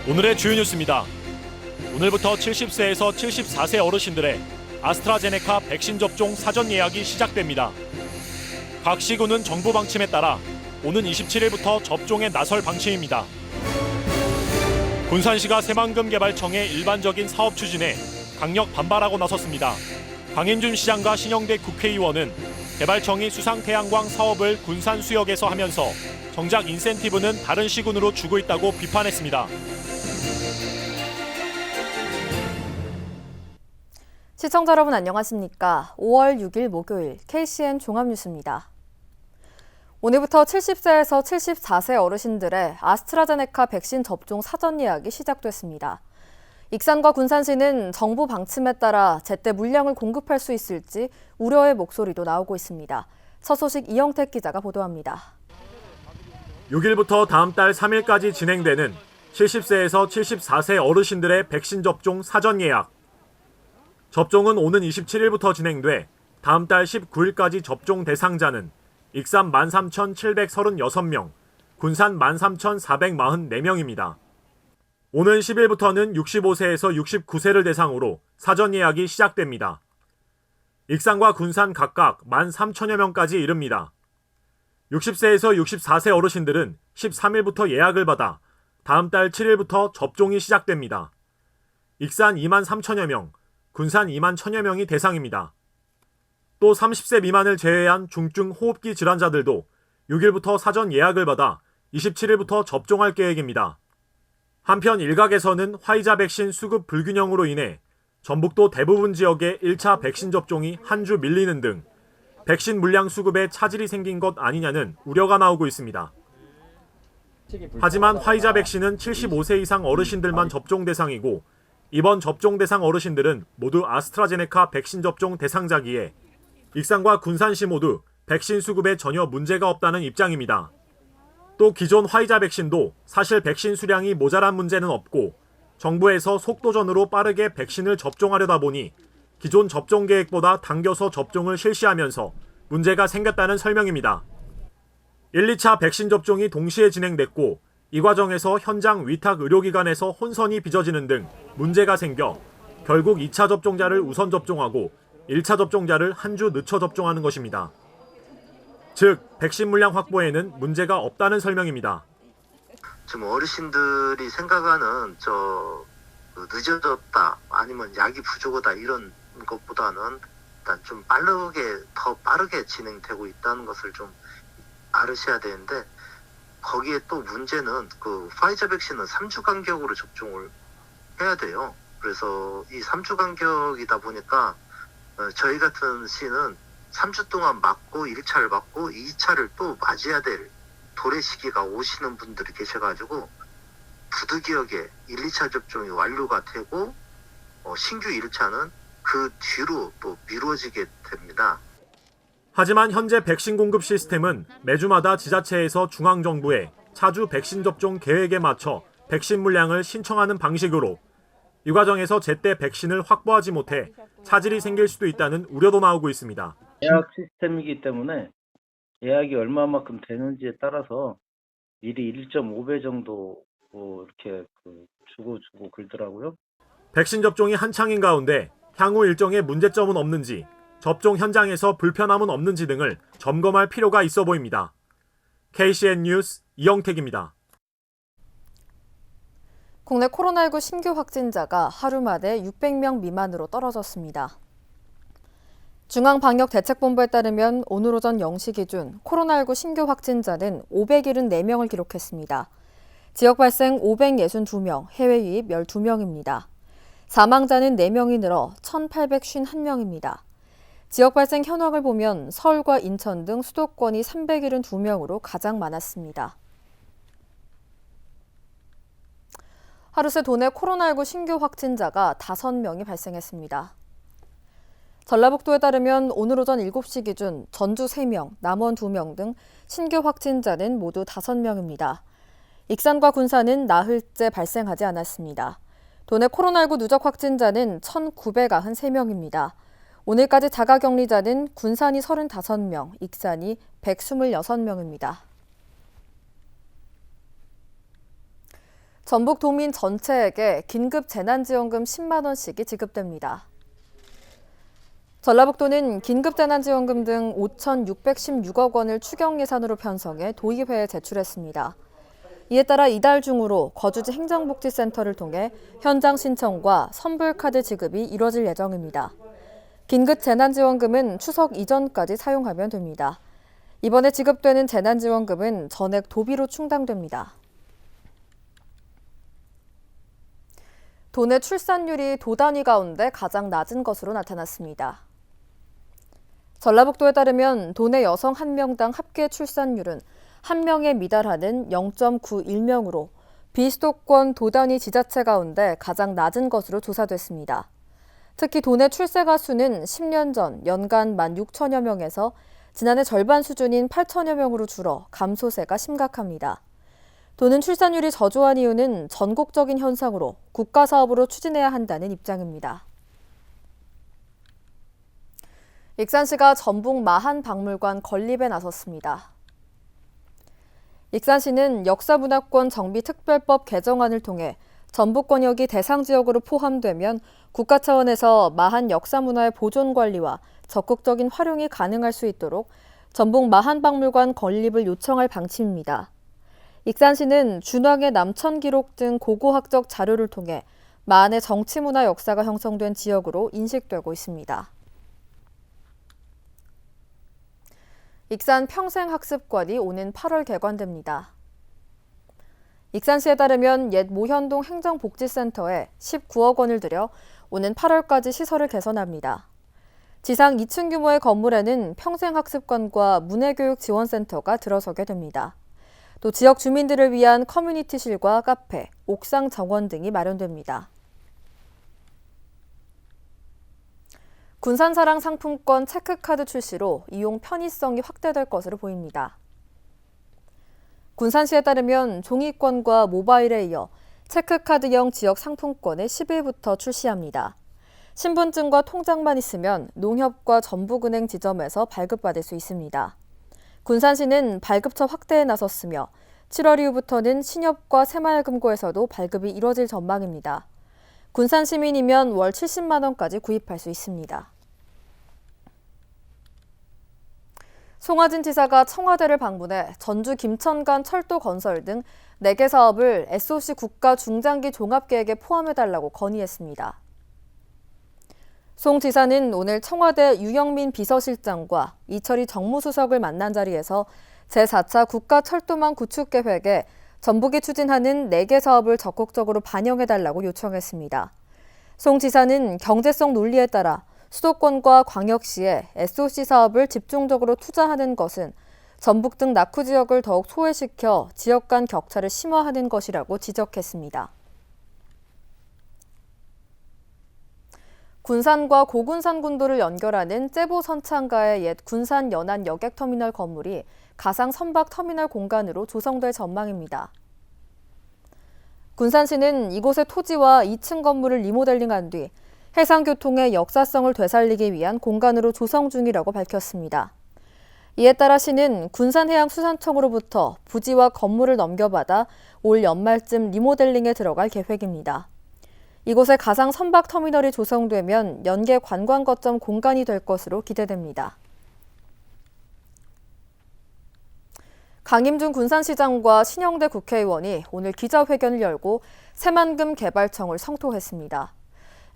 오늘의 주요 뉴스입니다. 오늘부터 70세에서 74세 어르신들의 아스트라제네카 백신 접종 사전 예약이 시작됩니다. 각 시군은 정부 방침에 따라 오는 27일부터 접종에 나설 방침입니다. 군산시가 새만금 개발청의 일반적인 사업 추진에 강력 반발하고 나섰습니다. 강인준 시장과 신영대 국회의원은 개발청이 수상태양광 사업을 군산 수역에서 하면서 정작 인센티브는 다른 시군으로 주고 있다고 비판했습니다. 시청자 여러분 안녕하십니까? 5월 6일 목요일 KCN 종합뉴스입니다. 오늘부터 70세에서 74세 어르신들의 아스트라제네카 백신 접종 사전 예약이 시작됐습니다. 익산과 군산시는 정부 방침에 따라 제때 물량을 공급할 수 있을지 우려의 목소리도 나오고 있습니다. 첫 소식 이영택 기자가 보도합니다. 6일부터 다음 달 3일까지 진행되는 70세에서 74세 어르신들의 백신 접종 사전 예약. 접종은 오는 27일부터 진행돼 다음 달 19일까지 접종 대상자는 익산 13,736명, 군산 13,444명입니다. 오는 10일부터는 65세에서 69세를 대상으로 사전 예약이 시작됩니다. 익산과 군산 각각 13,000여 명까지 이릅니다. 60세에서 64세 어르신들은 13일부터 예약을 받아 다음 달 7일부터 접종이 시작됩니다. 익산 23,000여 명, 군산 21,000여 명이 대상입니다. 또 30세 미만을 제외한 중증 호흡기 질환자들도 6일부터 사전 예약을 받아 27일부터 접종할 계획입니다. 한편 일각에서는 화이자 백신 수급 불균형으로 인해 전북도 대부분 지역의 1차 백신 접종이 한 주 밀리는 등 백신 물량 수급에 차질이 생긴 것 아니냐는 우려가 나오고 있습니다. 하지만 화이자 백신은 75세 이상 어르신들만 접종 대상이고 이번 접종 대상 어르신들은 모두 아스트라제네카 백신 접종 대상자기에 익산과 군산시 모두 백신 수급에 전혀 문제가 없다는 입장입니다. 또 기존 화이자 백신도 사실 백신 수량이 모자란 문제는 없고 정부에서 속도전으로 빠르게 백신을 접종하려다 보니 기존 접종 계획보다 당겨서 접종을 실시하면서 문제가 생겼다는 설명입니다. 1, 2차 백신 접종이 동시에 진행됐고 이 과정에서 현장 위탁 의료기관에서 혼선이 빚어지는 등 문제가 생겨 결국 2차 접종자를 우선 접종하고 1차 접종자를 한 주 늦춰 접종하는 것입니다. 즉, 백신 물량 확보에는 문제가 없다는 설명입니다. 지금 어르신들이 생각하는 늦어졌다 아니면 약이 부족하다 이런 것보다는 일단 좀 더 빠르게 진행되고 있다는 것을 좀 알으셔야 되는데 거기에 또 문제는 그 화이자 백신은 3주 간격으로 접종을 해야 돼요. 그래서 이 3주 간격이다 보니까 저희 같은 시는 3주 동안 맞고 1차를 맞고 2차를 또 맞아야 될 도래 시기가 오시는 분들이 계셔가지고 부득이하게 1, 2차 접종이 완료가 되고 신규 1차는 그 뒤로 또 미뤄지게 됩니다. 하지만 현재 백신 공급 시스템은 매주마다 지자체에서 중앙정부에 차주 백신 접종 계획에 맞춰 백신 물량을 신청하는 방식으로 이 과정에서 제때 백신을 확보하지 못해 차질이 생길 수도 있다는 우려도 나오고 있습니다. 예약 시스템이기 때문에 예약이 얼마만큼 되는지에 따라서 미리 1.5배 정도 이렇게 주고 그러더라고요. 백신 접종이 한창인 가운데 향후 일정에 문제점은 없는지, 접종 현장에서 불편함은 없는지 등을 점검할 필요가 있어 보입니다. KCN 뉴스 이영택입니다. 국내 코로나19 신규 확진자가 하루 만에 600명 미만으로 떨어졌습니다. 중앙방역대책본부에 따르면 오늘 오전 0시 기준 코로나19 신규 확진자는 574명을 기록했습니다. 지역 발생 562명, 해외 유입 12명입니다. 사망자는 4명이 늘어 1,851명입니다. 지역 발생 현황을 보면 서울과 인천 등 수도권이 372명으로 가장 많았습니다. 하루 새 도내 코로나19 신규 확진자가 5명이 발생했습니다. 전라북도에 따르면 오늘 오전 7시 기준 전주 3명, 남원 2명 등 신규 확진자는 모두 5명입니다. 익산과 군산은 나흘째 발생하지 않았습니다. 도내 코로나19 누적 확진자는 1,993명입니다. 오늘까지 자가격리자는 군산이 35명, 익산이 126명입니다. 전북 도민 전체에게 긴급 재난지원금 10만 원씩이 지급됩니다. 전라북도는 긴급재난지원금 등 5,616억 원을 추경 예산으로 편성해 도의회에 제출했습니다. 이에 따라 이달 중으로 거주지 행정복지센터를 통해 현장 신청과 선불카드 지급이 이뤄질 예정입니다. 긴급재난지원금은 추석 이전까지 사용하면 됩니다. 이번에 지급되는 재난지원금은 전액 도비로 충당됩니다. 도내 출산율이 도 단위 가운데 가장 낮은 것으로 나타났습니다. 전라북도에 따르면 도내 여성 1명당 합계 출산율은 1명에 미달하는 0.91명으로 비수도권 도 단위 지자체 가운데 가장 낮은 것으로 조사됐습니다. 특히 도내 출생아 수는 10년 전 연간 16,000여 명에서 지난해 절반 수준인 8,000여 명으로 줄어 감소세가 심각합니다. 도는 출산율이 저조한 이유는 전국적인 현상으로 국가사업으로 추진해야 한다는 입장입니다. 익산시가 전북 마한박물관 건립에 나섰습니다. 익산시는 역사문화권 정비특별법 개정안을 통해 전북권역이 대상지역으로 포함되면 국가 차원에서 마한 역사문화의 보존관리와 적극적인 활용이 가능할 수 있도록 전북 마한박물관 건립을 요청할 방침입니다. 익산시는 준왕의 남천기록 등 고고학적 자료를 통해 마한의 정치문화 역사가 형성된 지역으로 인식되고 있습니다. 익산 평생학습관이 오는 8월 개관됩니다. 익산시에 따르면 옛 모현동 행정복지센터에 19억 원을 들여 오는 8월까지 시설을 개선합니다. 지상 2층 규모의 건물에는 평생학습관과 문해교육지원센터가 들어서게 됩니다. 또 지역 주민들을 위한 커뮤니티실과 카페, 옥상 정원 등이 마련됩니다. 군산사랑 상품권 체크카드 출시로 이용 편의성이 확대될 것으로 보입니다. 군산시에 따르면 종이권과 모바일에 이어 체크카드형 지역 상품권을 10일부터 출시합니다. 신분증과 통장만 있으면 농협과 전북은행 지점에서 발급받을 수 있습니다. 군산시는 발급처 확대에 나섰으며 7월 이후부터는 신협과 새마을금고에서도 발급이 이뤄질 전망입니다. 군산 시민이면 월 70만 원까지 구입할 수 있습니다. 송하진 지사가 청와대를 방문해 전주 김천 간 철도 건설 등 4개 사업을 SOC 국가 중장기 종합계획에 포함해달라고 건의했습니다. 송 지사는 오늘 청와대 유영민 비서실장과 이철희 정무수석을 만난 자리에서 제4차 국가철도망 구축계획에 전북이 추진하는 4개 사업을 적극적으로 반영해달라고 요청했습니다. 송 지사는 경제성 논리에 따라 수도권과 광역시에 SOC 사업을 집중적으로 투자하는 것은 전북 등 낙후 지역을 더욱 소외시켜 지역 간 격차를 심화하는 것이라고 지적했습니다. 군산과 고군산군도를 연결하는 째보 선창가의 옛 군산 연안 여객터미널 건물이 가상 선박 터미널 공간으로 조성될 전망입니다. 군산시는 이곳의 토지와 2층 건물을 리모델링한 뒤 해상교통의 역사성을 되살리기 위한 공간으로 조성 중이라고 밝혔습니다. 이에 따라 시는 군산해양수산청으로부터 부지와 건물을 넘겨받아 올 연말쯤 리모델링에 들어갈 계획입니다. 이곳에 가상 선박 터미널이 조성되면 연계 관광 거점 공간이 될 것으로 기대됩니다. 강임준 군산시장과 신영대 국회의원이 오늘 기자회견을 열고 새만금 개발청을 성토했습니다.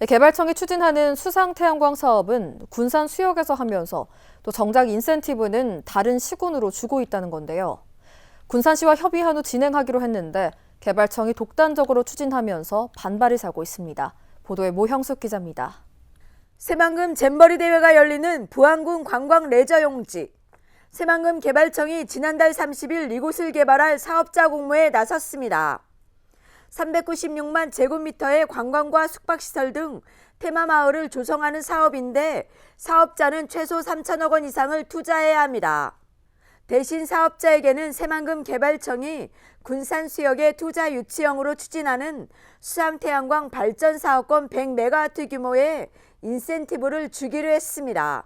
개발청이 추진하는 수상태양광 사업은 군산 수역에서 하면서 또 정작 인센티브는 다른 시군으로 주고 있다는 건데요. 군산시와 협의한 후 진행하기로 했는데 개발청이 독단적으로 추진하면서 반발이 사고 있습니다. 보도에 모형숙 기자입니다. 새만금 잼버리 대회가 열리는 부안군 관광 레저 용지. 새만금 개발청이 지난달 30일 이곳을 개발할 사업자 공모에 나섰습니다. 396만 제곱미터의 관광과 숙박시설 등 테마마을을 조성하는 사업인데 사업자는 최소 3천억 원 이상을 투자해야 합니다. 대신 사업자에게는 새만금 개발청이 군산 수역의 투자 유치형으로 추진하는 수상태양광 발전사업권 100메가와트 규모의 인센티브를 주기로 했습니다.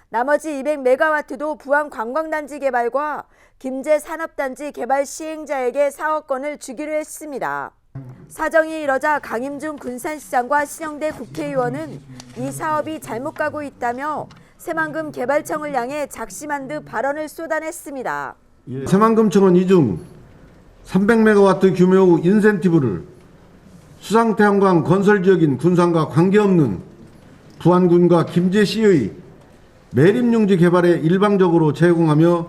나머지 200메가와트도 부안 관광단지 개발과 김제 산업단지 개발 시행자에게 사업권을 주기로 했습니다. 사정이 이러자 강임준 군산시장과 신영대 국회의원은 이 사업이 잘못 가고 있다며 새만금 개발청을 향해 작심한 듯 발언을 쏟아냈습니다. 새만금청은 이중 300메가와트 규모의 인센티브를 수상태양광 건설지역인 군산과 관계없는 부안군과 김제시의 매립용지 개발에 일방적으로 제공하며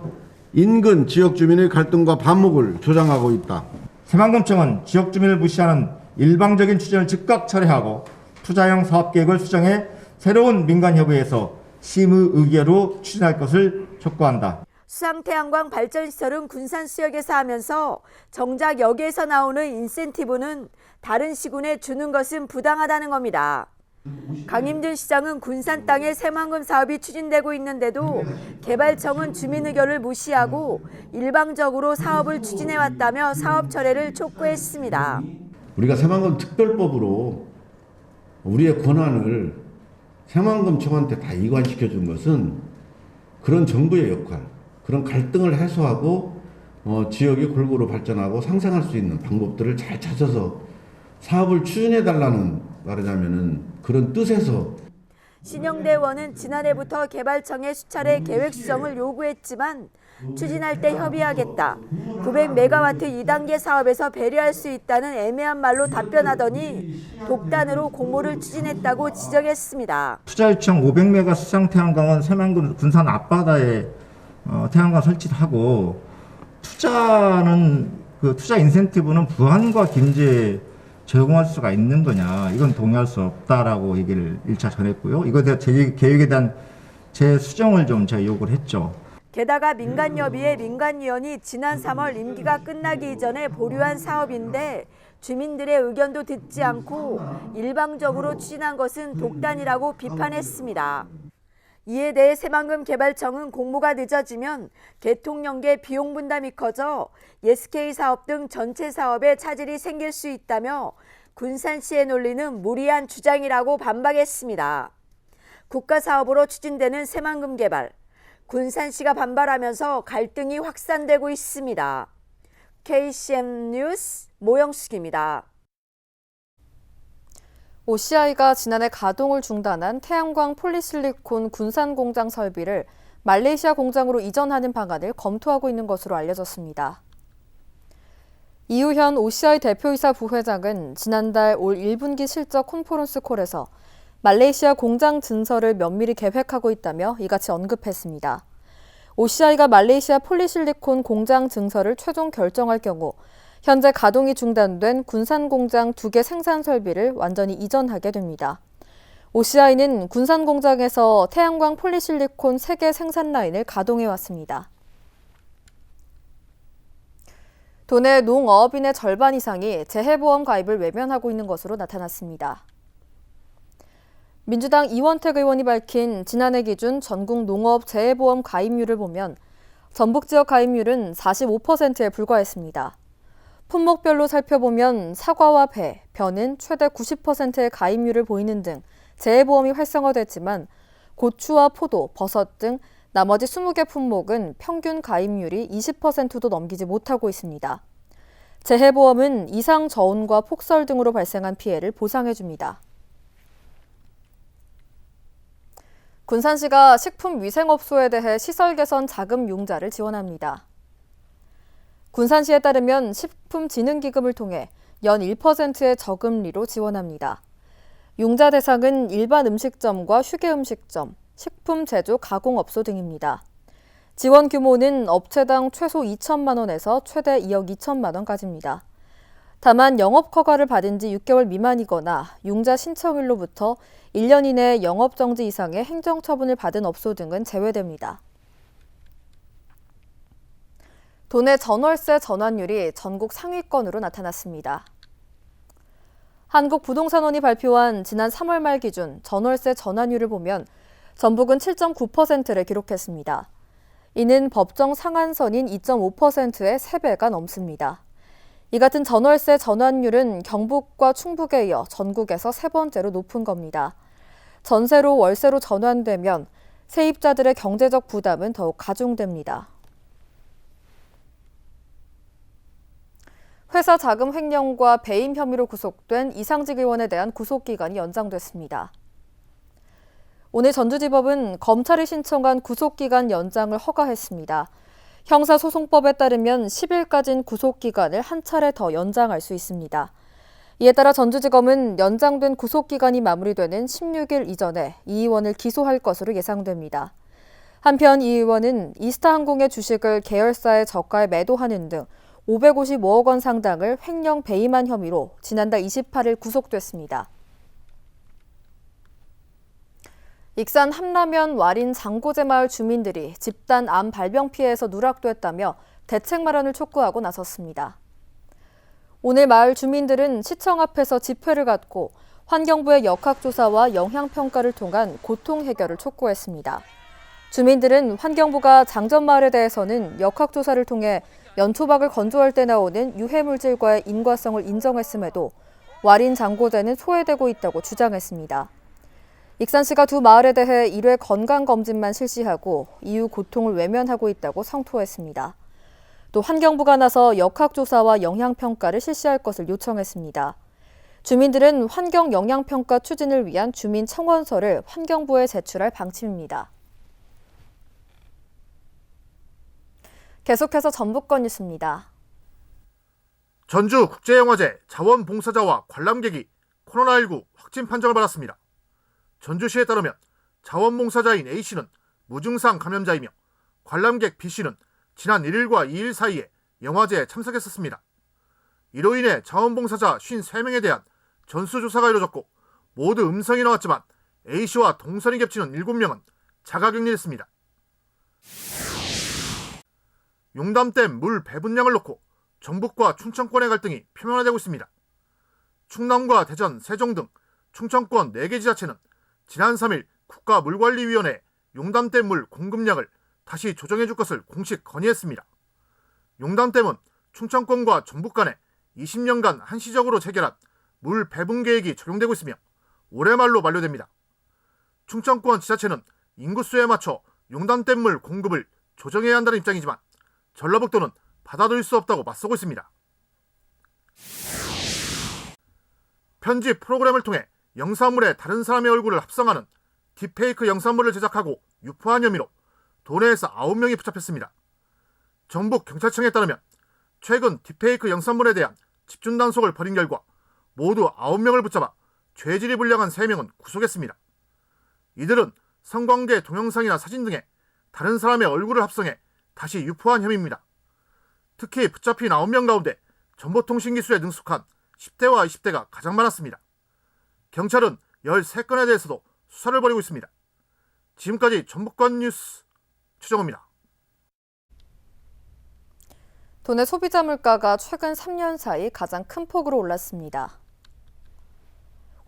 인근 지역 주민의 갈등과 반목을 조장하고 있다. 새만금청은 지역 주민을 무시하는 일방적인 추진을 즉각 철회하고 투자형 사업계획을 수정해 새로운 민간협의회에서 심의 의결로 추진할 것을 촉구한다. 수상태양광 발전시설은 군산수역에서 하면서 정작 여기에서 나오는 인센티브는 다른 시군에 주는 것은 부당하다는 겁니다. 강임준 시장은 군산 땅에 새만금 사업이 추진되고 있는데도 개발청은 주민 의견을 무시하고 일방적으로 사업을 추진해왔다며 사업 철회를 촉구했습니다. 우리가 새만금 특별법으로 우리의 권한을 새만금청한테 다 이관시켜 준 것은 그런 정부의 역할, 그런 갈등을 해소하고 지역이 골고루 발전하고 상생할 수 있는 방법들을 잘 찾아서 사업을 추진해달라는 말하자면은 그런 뜻에서. 신영대 의원은 지난해부터 개발청에 수차례 계획 수정을 요구했지만 추진할 때 협의하겠다, 900메가와트 2단계 사업에서 배려할 수 있다는 애매한 말로 답변하더니 독단으로 공모를 추진했다고 지적했습니다. 투자 요청 500메가 수상태양광은 새만금 군산 앞바다에 태양광 설치를 하고 투자는 그 투자 인센티브는 부안과 김제 제공할 수가 있는 거냐, 이건 동의할 수 없다라고 얘기를 1차 전했고요. 이거에 대한 제 계획에 대한 재수정을 좀 제가 요구를 했죠. 게다가 민간협의회 민간위원이 지난 3월 임기가 끝나기 이전에 보류한 사업인데 주민들의 의견도 듣지 않고 일방적으로 추진한 것은 독단이라고 비판했습니다. 이에 대해 새만금 개발청은 공모가 늦어지면 개통연계 비용 분담이 커져 SK 사업 등 전체 사업에 차질이 생길 수 있다며 군산시의 논리는 무리한 주장이라고 반박했습니다. 국가사업으로 추진되는 새만금 개발, 군산시가 반발하면서 갈등이 확산되고 있습니다. KCM 뉴스 모영숙입니다. OCI가 지난해 가동을 중단한 태양광 폴리실리콘 군산 공장 설비를 말레이시아 공장으로 이전하는 방안을 검토하고 있는 것으로 알려졌습니다. 이우현 OCI 대표이사 부회장은 지난달 올 1분기 실적 컨퍼런스 콜에서 말레이시아 공장 증설을 면밀히 계획하고 있다며 이같이 언급했습니다. OCI가 말레이시아 폴리실리콘 공장 증설을 최종 결정할 경우 현재 가동이 중단된 군산 공장 2개 생산 설비를 완전히 이전하게 됩니다. OCI는 군산 공장에서 태양광 폴리실리콘 3개 생산 라인을 가동해 왔습니다. 도내 농어업인의 절반 이상이 재해보험 가입을 외면하고 있는 것으로 나타났습니다. 민주당 이원택 의원이 밝힌 지난해 기준 전국 농어업 재해보험 가입률을 보면 전북 지역 가입률은 45%에 불과했습니다. 품목별로 살펴보면 사과와 배, 벼는 최대 90%의 가입률을 보이는 등 재해보험이 활성화됐지만 고추와 포도, 버섯 등 나머지 20개 품목은 평균 가입률이 20%도 넘기지 못하고 있습니다. 재해보험은 이상 저온과 폭설 등으로 발생한 피해를 보상해줍니다. 군산시가 식품위생업소에 대해 시설 개선 자금 융자를 지원합니다. 군산시에 따르면 식품진흥기금을 통해 연 1%의 저금리로 지원합니다. 융자 대상은 일반 음식점과 휴게 음식점, 식품 제조 가공업소 등입니다. 지원 규모는 업체당 최소 2천만 원에서 최대 2억 2천만 원까지입니다. 다만 영업 허가를 받은 지 6개월 미만이거나 융자 신청일로부터 1년 이내 영업정지 이상의 행정처분을 받은 업소 등은 제외됩니다. 도내 전월세 전환율이 전국 상위권으로 나타났습니다. 한국부동산원이 발표한 지난 3월 말 기준 전월세 전환율을 보면 전북은 7.9%를 기록했습니다. 이는 법정 상한선인 2.5%의 3배가 넘습니다. 이 같은 전월세 전환율은 경북과 충북에 이어 전국에서 3번째로 높은 겁니다. 전세로 월세로 전환되면 세입자들의 경제적 부담은 더욱 가중됩니다. 회사 자금 횡령과 배임 혐의로 구속된 이상직 의원에 대한 구속기간이 연장됐습니다. 오늘 전주지법은 검찰이 신청한 구속기간 연장을 허가했습니다. 형사소송법에 따르면 10일까지인 구속기간을 한 차례 더 연장할 수 있습니다. 이에 따라 전주지검은 연장된 구속기간이 마무리되는 16일 이전에 이 의원을 기소할 것으로 예상됩니다. 한편 이 의원은 이스타항공의 주식을 계열사에 저가에 매도하는 등 555억 원 상당을 횡령 배임한 혐의로 지난달 28일 구속됐습니다. 익산 함라면 와린 장고제 마을 주민들이 집단 암 발병 피해에서 누락됐다며 대책 마련을 촉구하고 나섰습니다. 오늘 마을 주민들은 시청 앞에서 집회를 갖고 환경부의 역학조사와 영향평가를 통한 고통 해결을 촉구했습니다. 주민들은 환경부가 장전마을에 대해서는 역학조사를 통해 연초박을 건조할 때 나오는 유해물질과의 인과성을 인정했음에도 와린 장고제는 소외되고 있다고 주장했습니다. 익산시가 두 마을에 대해 1회 건강검진만 실시하고 이후 고통을 외면하고 있다고 성토했습니다. 또 환경부가 나서 역학조사와 영향평가를 실시할 것을 요청했습니다. 주민들은 환경영향평가 추진을 위한 주민 청원서를 환경부에 제출할 방침입니다. 계속해서 전북권 뉴스입니다. 전주국제영화제 자원봉사자와 관람객이 코로나19 확진 판정을 받았습니다. 전주시에 따르면 자원봉사자인 A씨는 무증상 감염자이며 관람객 B씨는 지난 1일과 2일 사이에 영화제에 참석했었습니다. 이로 인해 자원봉사자 53명에 대한 전수조사가 이루어졌고 모두 음성이 나왔지만 A씨와 동선이 겹치는 7명은 자가격리됐습니다. 용담댐 물 배분량을 놓고 전북과 충청권의 갈등이 표면화되고 있습니다. 충남과 대전, 세종 등 충청권 4개 지자체는 지난 3일 국가물관리위원회에 용담댐 물 공급량을 다시 조정해줄 것을 공식 건의했습니다. 용담댐은 충청권과 전북 간에 20년간 한시적으로 체결한 물 배분 계획이 적용되고 있으며 올해 말로 만료됩니다. 충청권 지자체는 인구수에 맞춰 용담댐 물 공급을 조정해야 한다는 입장이지만 전라북도는 받아들일 수 없다고 맞서고 있습니다. 편집 프로그램을 통해 영상물에 다른 사람의 얼굴을 합성하는 딥페이크 영상물을 제작하고 유포한 혐의로 도내에서 9명이 붙잡혔습니다. 전북경찰청에 따르면 최근 딥페이크 영상물에 대한 집중 단속을 벌인 결과 모두 9명을 붙잡아 죄질이 불량한 3명은 구속했습니다. 이들은 성관계 동영상이나 사진 등에 다른 사람의 얼굴을 합성해 다시 유포한 혐의입니다. 특히 붙잡힌 9명 가운데 정보통신기술에 능숙한 10대와 20대가 가장 많았습니다. 경찰은 13건에 대해서도 수사를 벌이고 있습니다. 지금까지 전북권 뉴스 최정호입니다. 도내 소비자 물가가 최근 3년 사이 가장 큰 폭으로 올랐습니다.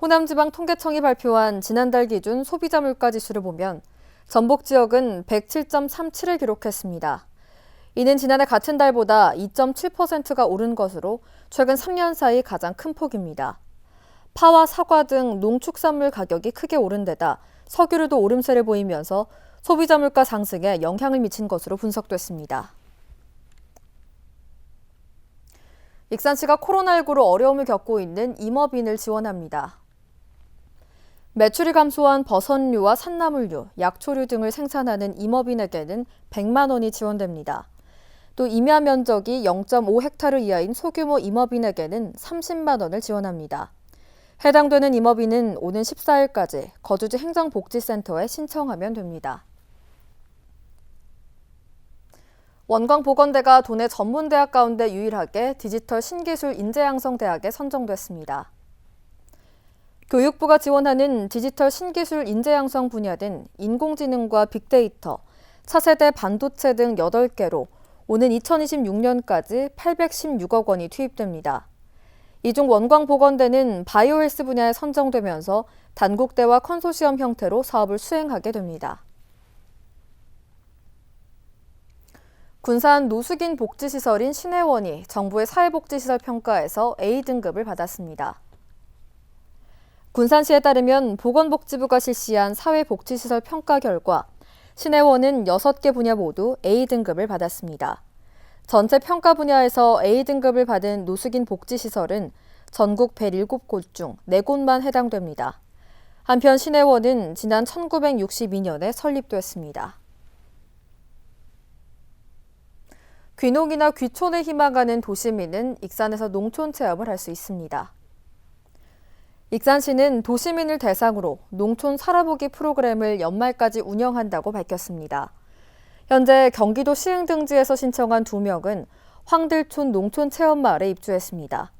호남지방통계청이 발표한 지난달 기준 소비자 물가 지수를 보면 전북 지역은 107.37을 기록했습니다. 이는 지난해 같은 달보다 2.7%가 오른 것으로 최근 3년 사이 가장 큰 폭입니다. 파와 사과 등 농축산물 가격이 크게 오른 데다 석유류도 오름세를 보이면서 소비자 물가 상승에 영향을 미친 것으로 분석됐습니다. 익산시가 코로나19로 어려움을 겪고 있는 임업인을 지원합니다. 매출이 감소한 버섯류와 산나물류, 약초류 등을 생산하는 임업인에게는 100만 원이 지원됩니다. 또 임야 면적이 0.5헥타르 이하인 소규모 임업인에게는 30만 원을 지원합니다. 해당되는 임업인은 오는 14일까지 거주지 행정복지센터에 신청하면 됩니다. 원광보건대가 도내 전문대학 가운데 유일하게 디지털 신기술 인재양성대학에 선정됐습니다. 교육부가 지원하는 디지털 신기술 인재양성 분야는 인공지능과 빅데이터, 차세대 반도체 등 8개로 오는 2026년까지 816억 원이 투입됩니다. 이 중 원광보건대는 바이오헬스 분야에 선정되면서 단국대와 컨소시엄 형태로 사업을 수행하게 됩니다. 군산 노숙인 복지시설인 신혜원이 정부의 사회복지시설 평가에서 A등급을 받았습니다. 군산시에 따르면 보건복지부가 실시한 사회복지시설 평가 결과 신혜원은 6개 분야 모두 A등급을 받았습니다. 전체 평가 분야에서 A등급을 받은 노숙인 복지시설은 전국 107곳 중 4곳만 해당됩니다. 한편 시내원은 지난 1962년에 설립됐습니다. 귀농이나 귀촌을 희망하는 도시민은 익산에서 농촌 체험을 할 수 있습니다. 익산시는 도시민을 대상으로 농촌 살아보기 프로그램을 연말까지 운영한다고 밝혔습니다. 현재 경기도 시흥등지에서 신청한 2명은 황들촌 농촌체험마을에 입주했습니다.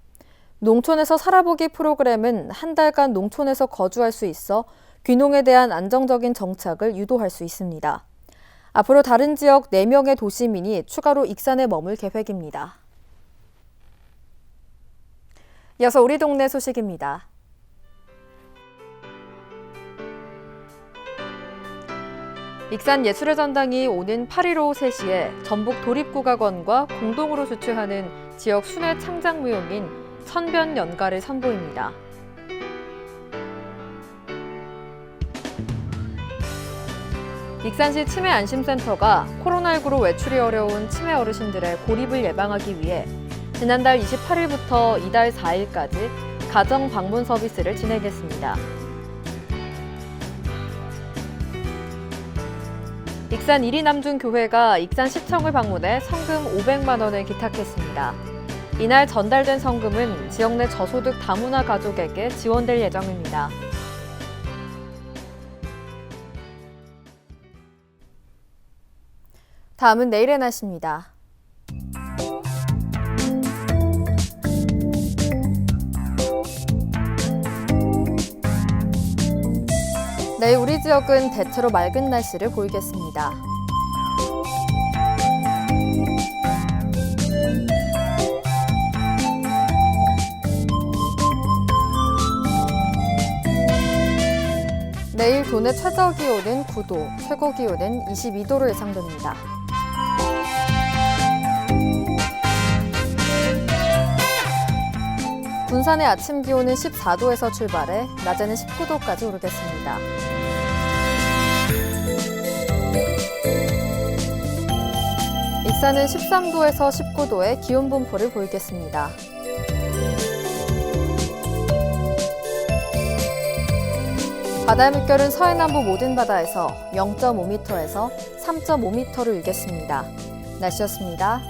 농촌에서 살아보기 프로그램은 한 달간 농촌에서 거주할 수 있어 귀농에 대한 안정적인 정착을 유도할 수 있습니다. 앞으로 다른 지역 4명의 도시민이 추가로 익산에 머물 계획입니다. 이어서 우리 동네 소식입니다. 익산 예술의 전당이 오는 8일 오후 3시에 전북 도립국악원과 공동으로 주최하는 지역 순회 창작 무용인 천변연가를 선보입니다. 익산시 치매안심센터가 코로나19로 외출이 어려운 치매 어르신들의 고립을 예방하기 위해 지난달 28일부터 이달 4일까지 가정 방문 서비스를 진행했습니다. 익산 이리남중교회가 익산시청을 방문해 성금 500만 원을 기탁했습니다. 이날 전달된 성금은 지역 내 저소득 다문화 가족에게 지원될 예정입니다. 다음은 내일의 날씨입니다. 내일 우리 지역은 대체로 맑은 날씨를 보이겠습니다. 내일 도내 최저기온은 9도, 최고기온은 22도로 예상됩니다. 군산의 아침 기온은 14도에서 출발해 낮에는 19도까지 오르겠습니다. 익산은 13도에서 19도의 기온 분포를 보이겠습니다. 바다의 물결은 서해남부 모든 바다에서 0.5m에서 3.5m로 일겠습니다. 날씨였습니다.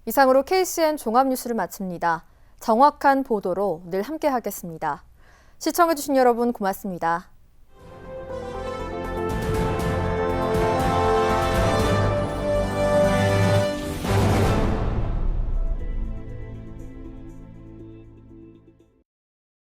이상으로 KCN 종합뉴스를 마칩니다. 정확한 보도로 늘 함께하겠습니다. 시청해주신 여러분 고맙습니다.